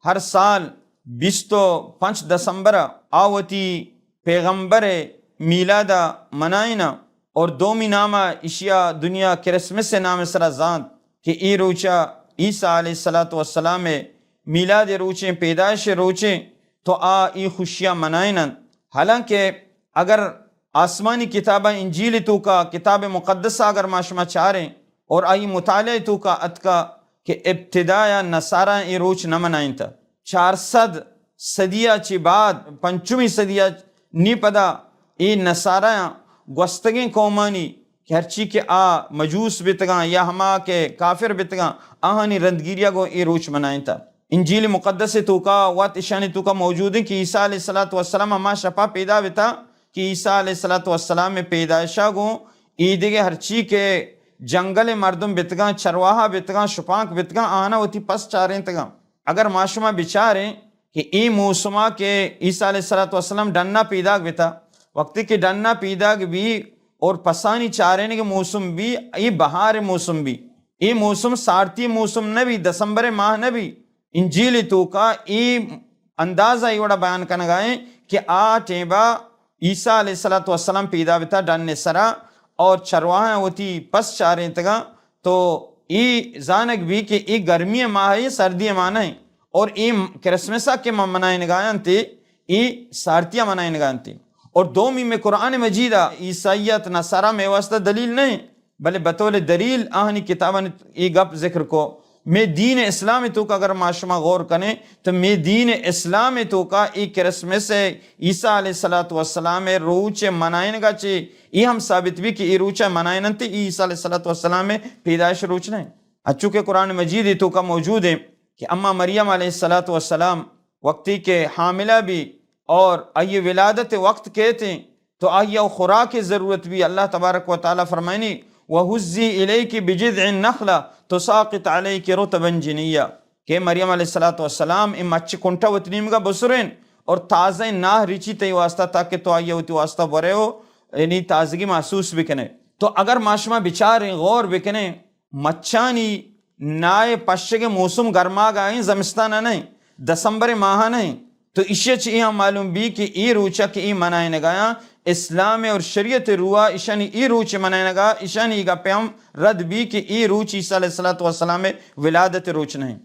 ہر سال 25 دسمبر آوتی پیغمبر میلادا منائنا اور دومی نامہ اشیا دنیا کرسمس نام سرا زاند کہ ای روچا عیسیٰ علیہ السلام میلاد روچیں پیدائش روچیں تو ای خوشیاں منائنن. حالانکہ اگر آسمانی کتابہ انجیل تو کا کتاب مقدسہ اگر معاشمہ چاریں اور آئی مطالعہ تو کا اتکا کہ ابتدایا نصارہ ای روچ نہ منائن تھا 400 صدیہ چی بعد 5ویں صدیہ نی پدا ای نصارہ گوستگیں قومانی کہ ہرچی کے مجوس بتگاں یا ہما کے کافر بتگاں آہانی رندگیریہ کو ای روچ منائن تھا. انجیل مقدس تو کا وات اشانی تو کا موجود ہے کہ عیسیٰ علیہ السلام ہما شپا پیدا بتا کہ عیسیٰ علیہ السلام میں پیدائشہ گو عیدگے ہرچی کے جنگل مردم بتگاں چرواہا بتگاں شپانک بتگاں آنا ہوتی پس چاریں تگاں. اگر معاشمہ بچاریں کہ ای موسمہ کے عیسیٰ علیہ السلام ڈننا پیداگ بتا وقتی کہ ڈننا پیداگ بھی اور پسانی چارین کے موسم بھی ای بہار موسم بھی ای موسم سارتی موسم نہ بھی دسمبر ماہ نہ بھی انجیل تو کا ای اندازہ ای وڑا بیان کنگائیں کہ ٹیبا عیسیٰ علیہ السلام پیدا بتا ڈننے سرا اور چرواہاں ہوتی پس چاریں تگا تو ای زانک بھی کہ ای گرمی ماہ ہے سردی ماہ نہیں اور ای کرسمسہ کے منائیں نگائیں تے ای سارتیہ منائیں نگائیں تے. اور دومی میں قرآن مجیدہ عیسائیت نصارہ میں واسطہ دلیل نہیں بلے بطول دلیل آہنی کتابن ای گپ ذکر کو میں دین اسلام تو کا اگر معاشمہ غور کریں تو میں دین اسلام تو کا ای کرسمس عیسیٰ علیہ السلام روچ منائن گا چے ای ہم ثابت بھی کہ ای روچ منائن تے عیسیٰ علیہ السلام پیدائش روچ نہیں. اچھو کہ قرآن مجید تو کا موجود ہے کہ اما مریم علیہ السلام وقتی کے حاملہ بھی اور آئیے ولادت وقت کہتے ہیں تو آئیے خوراک کی ضرورت بھی اللہ تبارک و تعالیٰ فرمائنی وَهُزِّي إِلَيْكِ بِجِذْعِ النَّخْلَةِ تُسَاقِطْ عَلَيْكِ رُطَبًا جَنِيًّا کہ مریم علیہ السلام ام اچھی کنٹا وطنیم گا بسرین اور تازہ ناہ ریچی تی واسطہ تاکہ تو آئیے ہوتی واسطہ برے ہو یعنی تازگی محسوس بکنے. تو اگر معاشمہ بچاریں غور بکنے مچانی نائے پشک موسم گرما گائیں زمستانہ نہیں دسمبر ماہ نہیں تو اشیاء چی ہم معلوم بھی کہ ای روچہ کی ای منائیں نگایا اسلام اور شریعت روا اشانی ای روچ منائیں نگا اشانی گا پیام رد بھی کہ ای روچ عیسیٰ علیہ السلام ولادت روچ نہیں.